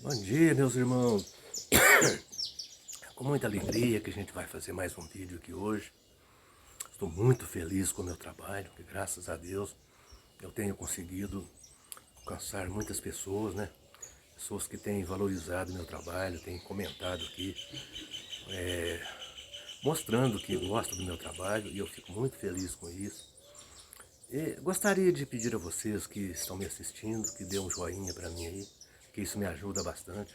Bom dia, meus irmãos. Com muita alegria que a gente vai fazer mais um vídeo aqui hoje. Estou muito feliz com o meu trabalho, que graças a Deus eu tenho conseguido alcançar muitas pessoas, né? Pessoas que têm valorizado o meu trabalho, têm comentado aqui, mostrando que gostam do meu trabalho, e eu fico muito feliz com isso. E gostaria de pedir a vocês que estão me assistindo, que dê um joinha para mim aí, que isso me ajuda bastante.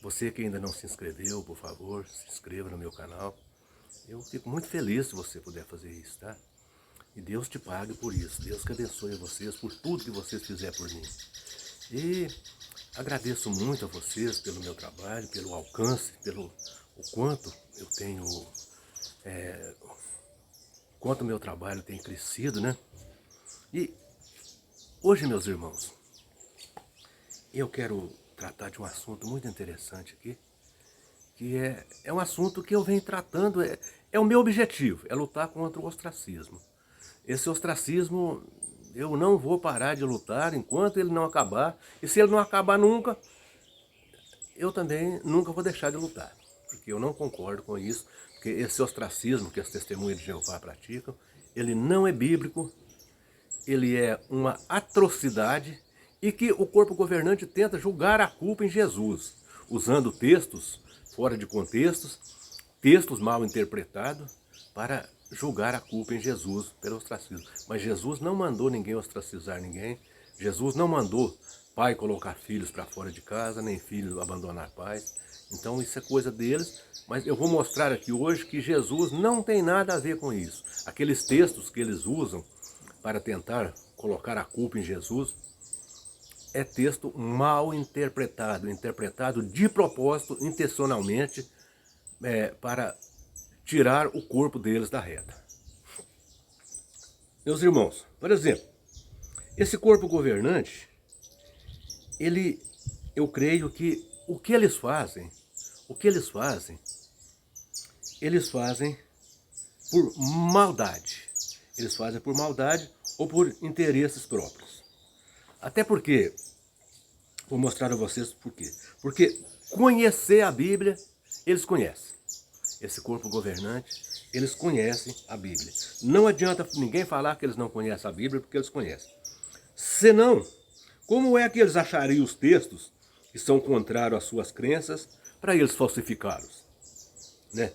Você que ainda não se inscreveu, por favor, se inscreva no meu canal. Eu fico muito feliz se você puder fazer isso, tá? E Deus te pague por isso. Deus que abençoe vocês por tudo que vocês fizerem por mim. E agradeço muito a vocês pelo meu trabalho, pelo alcance, pelo o quanto eu tenho, quanto o meu trabalho tem crescido, né? E hoje, meus irmãos, eu quero tratar de um assunto muito interessante aqui, que é um assunto que eu venho tratando, é o meu objetivo, é lutar contra o ostracismo. Esse ostracismo, eu não vou parar de lutar enquanto ele não acabar, e se ele não acabar nunca, eu também nunca vou deixar de lutar, porque eu não concordo com isso, porque esse ostracismo que as testemunhas de Jeová praticam, ele não é bíblico, ele é uma atrocidade, e que o corpo governante tenta julgar a culpa em Jesus, usando textos fora de contextos, textos mal interpretados, para julgar a culpa em Jesus pelo ostracismo. Mas Jesus não mandou ninguém ostracizar ninguém, Jesus não mandou pai colocar filhos para fora de casa, nem filhos abandonar pais. Então isso é coisa deles, mas eu vou mostrar aqui hoje que Jesus não tem nada a ver com isso. Aqueles textos que eles usam para tentar colocar a culpa em Jesus, é texto mal interpretado, interpretado de propósito, intencionalmente, para tirar o corpo deles da reta. Meus irmãos, por exemplo, esse corpo governante, eu creio que o que eles fazem, eles fazem por maldade. Eles fazem por maldade ou por interesses próprios. Até porque, vou mostrar a vocês por quê. Porque conhecer a Bíblia, eles conhecem. Esse corpo governante, eles conhecem a Bíblia. Não adianta ninguém falar que eles não conhecem a Bíblia, porque eles conhecem. Senão, como é que eles achariam os textos que são contrários às suas crenças para eles falsificá-los? Né?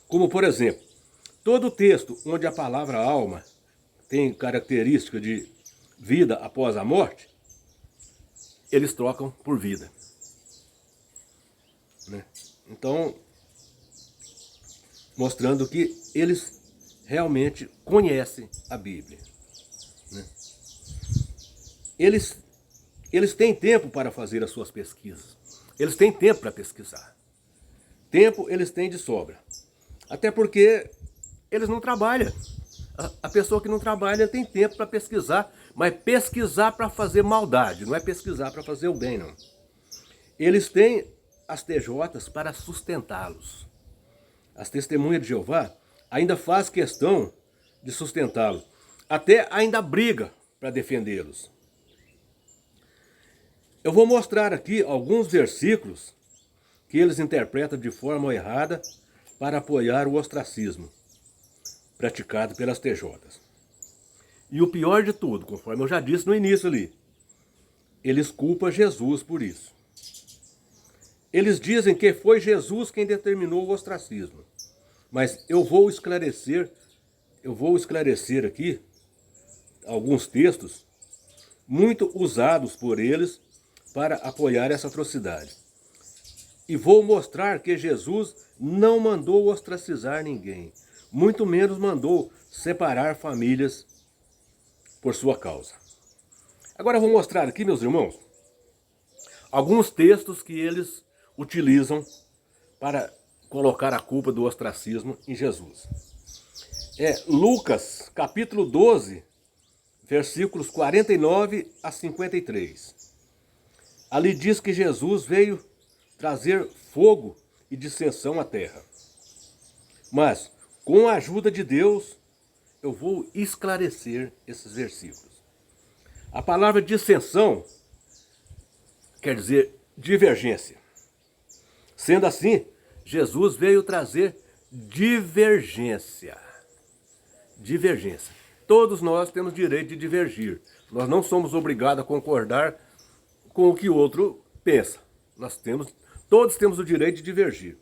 Como, por exemplo, todo texto onde a palavra alma tem característica de vida após a morte, eles trocam por vida. Né? Então, mostrando que eles realmente conhecem a Bíblia. Né? Eles têm tempo para fazer as suas pesquisas. Eles têm tempo para pesquisar. Tempo eles têm de sobra. Até porque eles não trabalham. A pessoa que não trabalha tem tempo para pesquisar, mas pesquisar para fazer maldade, não é pesquisar para fazer o bem, não. Eles têm as TJs para sustentá-los. As testemunhas de Jeová ainda faz questão de sustentá-los. Até ainda briga para defendê-los. Eu vou mostrar aqui alguns versículos que eles interpretam de forma errada para apoiar o ostracismo praticado pelas TJs. E o pior de tudo, conforme eu já disse no início ali, eles culpam Jesus por isso. Eles dizem que foi Jesus quem determinou o ostracismo. Mas eu vou esclarecer aqui alguns textos muito usados por eles para apoiar essa atrocidade. E vou mostrar que Jesus não mandou ostracizar ninguém, muito menos mandou separar famílias por sua causa. Agora eu vou mostrar aqui, meus irmãos, alguns textos que eles utilizam para colocar a culpa do ostracismo em Jesus. Lucas, capítulo 12, versículos 49 a 53. Ali diz que Jesus veio trazer fogo e dissensão à terra. Mas, com a ajuda de Deus, eu vou esclarecer esses versículos. A palavra dissensão quer dizer divergência. Sendo assim, Jesus veio trazer divergência. Divergência. Todos nós temos direito de divergir. Nós não somos obrigados a concordar com o que o outro pensa. Todos temos o direito de divergir.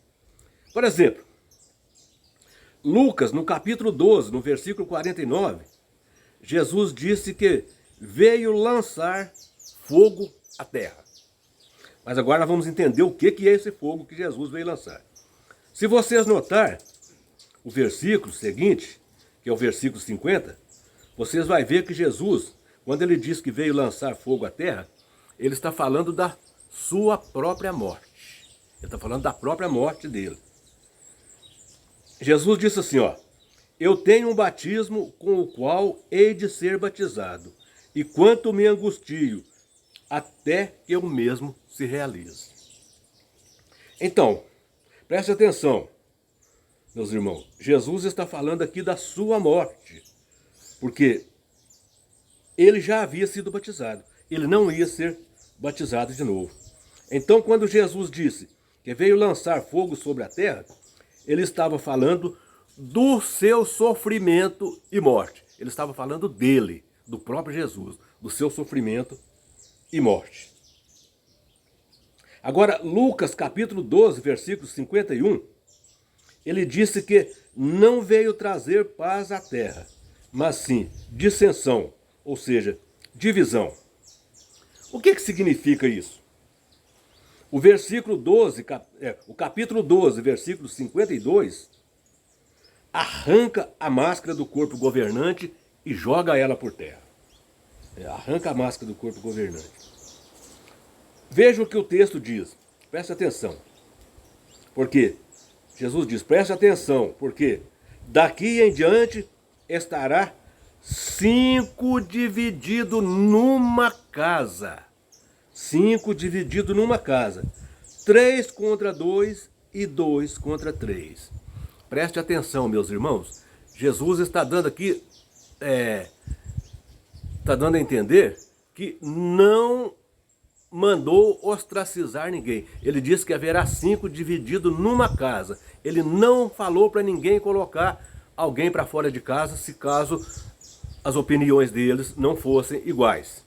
Por exemplo, Lucas, no capítulo 12, no versículo 49, Jesus disse que veio lançar fogo à terra. Mas agora vamos entender o que é esse fogo que Jesus veio lançar. Se vocês notar o versículo seguinte, que é o versículo 50, vocês vão ver que Jesus, quando ele diz que veio lançar fogo à terra, ele está falando da sua própria morte. Ele está falando da própria morte dele. Jesus disse assim, ó: eu tenho um batismo com o qual hei de ser batizado, e quanto me angustio, até que eu mesmo se realize. Então, preste atenção, meus irmãos. Jesus está falando aqui da sua morte, porque ele já havia sido batizado. Ele não ia ser batizado de novo. Então, quando Jesus disse que veio lançar fogo sobre a terra, ele estava falando do seu sofrimento e morte. Ele estava falando dele, do próprio Jesus, do seu sofrimento e morte. Agora, Lucas capítulo 12, versículo 51, ele disse que não veio trazer paz à terra, mas sim dissensão, ou seja, divisão. O que significa isso? O versículo 12, o capítulo 12, versículo 52, arranca a máscara do corpo governante e joga ela por terra. Arranca a máscara do corpo governante. Veja o que o texto diz. Preste atenção. Porque Jesus diz, preste atenção, porque daqui em diante estará 5 dividido numa casa. 5 dividido numa casa. 3 contra 2 e 2 contra 3. Preste atenção, meus irmãos. Jesus está dando aqui, está dando a entender que não mandou ostracizar ninguém. Ele disse que haverá 5 dividido numa casa. Ele não falou para ninguém colocar alguém para fora de casa, se caso as opiniões deles não fossem iguais.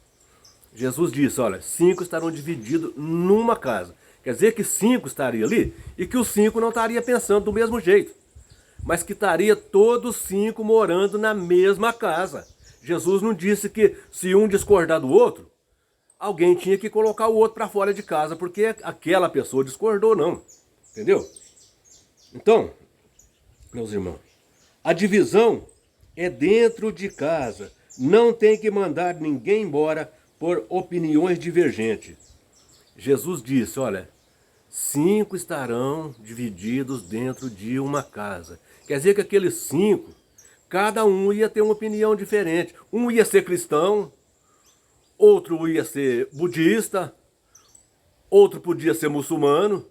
Jesus disse, olha, 5 estarão divididos numa casa. Quer dizer que 5 estariam ali e que os 5 não estariam pensando do mesmo jeito, mas que estaria todos 5 morando na mesma casa. Jesus não disse que se um discordar do outro, alguém tinha que colocar o outro para fora de casa, porque aquela pessoa discordou, não. Entendeu? Então, meus irmãos, a divisão é dentro de casa. Não tem que mandar ninguém embora por opiniões divergentes. Jesus disse, olha, 5 estarão divididos dentro de uma casa. Quer dizer que aqueles 5, cada um ia ter uma opinião diferente. Um ia ser cristão, outro ia ser budista, outro podia ser muçulmano,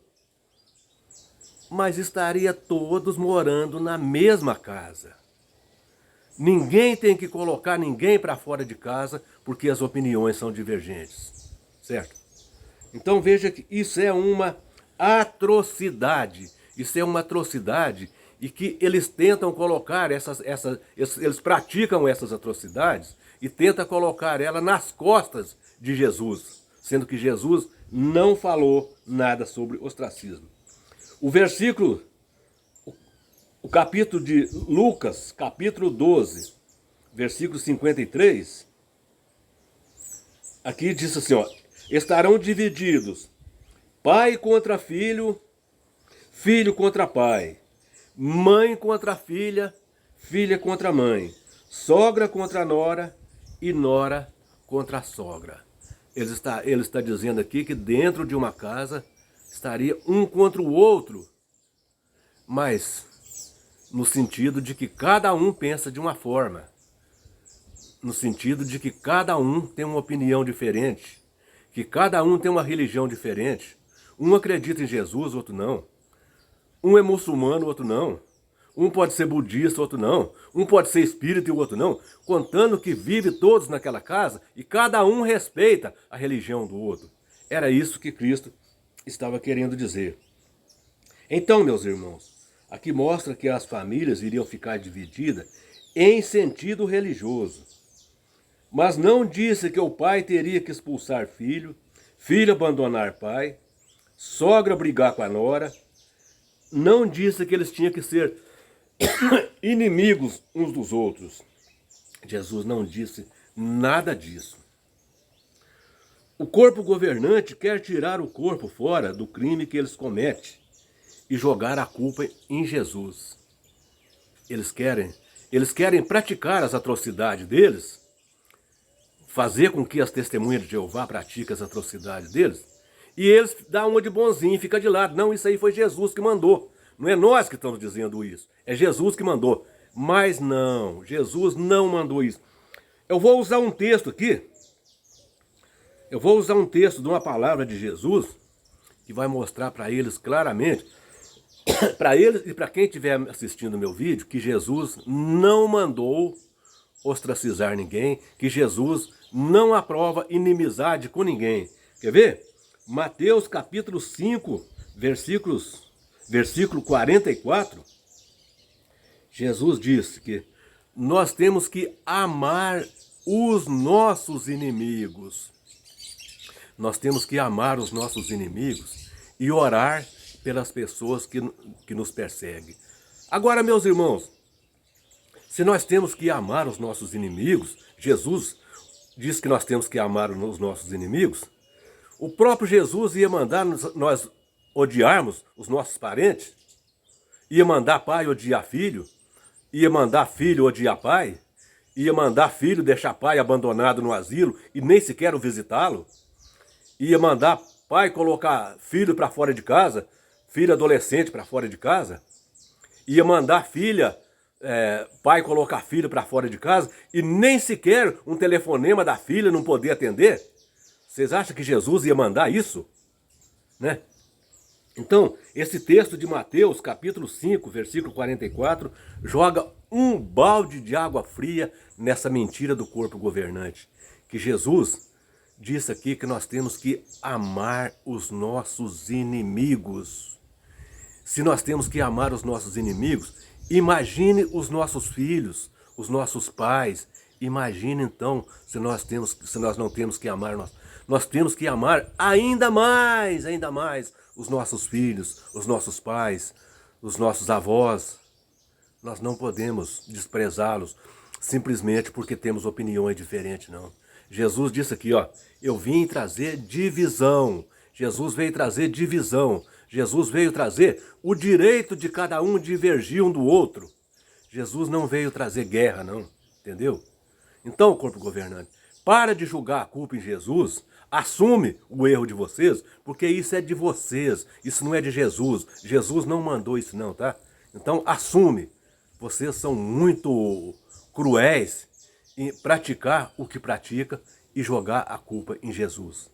mas estaria todos morando na mesma casa. Ninguém tem que colocar ninguém para fora de casa porque as opiniões são divergentes, certo? Então veja que isso é uma atrocidade. Isso é uma atrocidade e que eles tentam colocar eles praticam essas atrocidades e tentam colocar ela nas costas de Jesus, sendo que Jesus não falou nada sobre ostracismo. O versículo, o capítulo de Lucas, capítulo 12, versículo 53, aqui diz assim, ó, estarão divididos pai contra filho, filho contra pai, mãe contra filha, filha contra mãe, sogra contra nora e nora contra sogra. Ele está dizendo aqui que dentro de uma casa estaria um contra o outro, mas no sentido de que cada um pensa de uma forma, no sentido de que cada um tem uma opinião diferente, que cada um tem uma religião diferente. Um acredita em Jesus, outro não. Um é muçulmano, outro não. Um pode ser budista, outro não. Um pode ser espírita e o outro não. Contando que vive todos naquela casa e cada um respeita a religião do outro. Era isso que Cristo estava querendo dizer. Então, meus irmãos, aqui mostra que as famílias iriam ficar divididas em sentido religioso. Mas não disse que o pai teria que expulsar filho, filho abandonar pai, sogra brigar com a nora. Não disse que eles tinham que ser inimigos uns dos outros. Jesus não disse nada disso. O corpo governante quer tirar o corpo fora do crime que eles cometem e jogar a culpa em Jesus. Eles querem praticar as atrocidades deles, fazer com que as testemunhas de Jeová pratiquem as atrocidades deles, e eles dão uma de bonzinho e fica de lado. Não, isso aí foi Jesus que mandou. Não é nós que estamos dizendo isso, é Jesus que mandou. Mas não, Jesus não mandou isso. Eu vou usar um texto aqui, eu vou usar um texto de uma palavra de Jesus, que vai mostrar para eles claramente, para eles e para quem estiver assistindo o meu vídeo, que Jesus não mandou ostracizar ninguém, que Jesus não aprova inimizade com ninguém. Quer ver? Mateus capítulo 5, versículo 44, Jesus disse que nós temos que amar os nossos inimigos. Nós temos que amar os nossos inimigos e orar pelas pessoas que nos perseguem. Agora, meus irmãos, se nós temos que amar os nossos inimigos, Jesus diz que nós temos que amar os nossos inimigos, o próprio Jesus ia mandar nós odiarmos os nossos parentes, ia mandar pai odiar filho, ia mandar filho odiar pai, ia mandar filho deixar pai abandonado no asilo e nem sequer o visitá-lo, ia mandar pai colocar filho para fora de casa, filho adolescente para fora de casa, ia mandar pai colocar filho para fora de casa e nem sequer um telefonema da filha não poder atender. Vocês acham que Jesus ia mandar isso? Né? Então, esse texto de Mateus, capítulo 5, versículo 44, joga um balde de água fria nessa mentira do corpo governante. Que Jesus disse aqui que nós temos que amar os nossos inimigos. Se nós temos que amar os nossos inimigos, imagine os nossos filhos, os nossos pais. Imagine então se nós não temos que amar nós temos que amar ainda mais os nossos filhos, os nossos pais, os nossos avós. Nós não podemos desprezá-los simplesmente porque temos opiniões diferentes, não. Jesus disse aqui, ó, eu vim trazer divisão. Jesus veio trazer divisão. Jesus veio trazer o direito de cada um divergir um do outro. Jesus não veio trazer guerra, não. Entendeu? Então, corpo governante, para de julgar a culpa em Jesus, assume o erro de vocês, porque isso é de vocês, isso não é de Jesus. Jesus não mandou isso não, tá? Então, assume. Vocês são muito cruéis em praticar o que pratica e jogar a culpa em Jesus.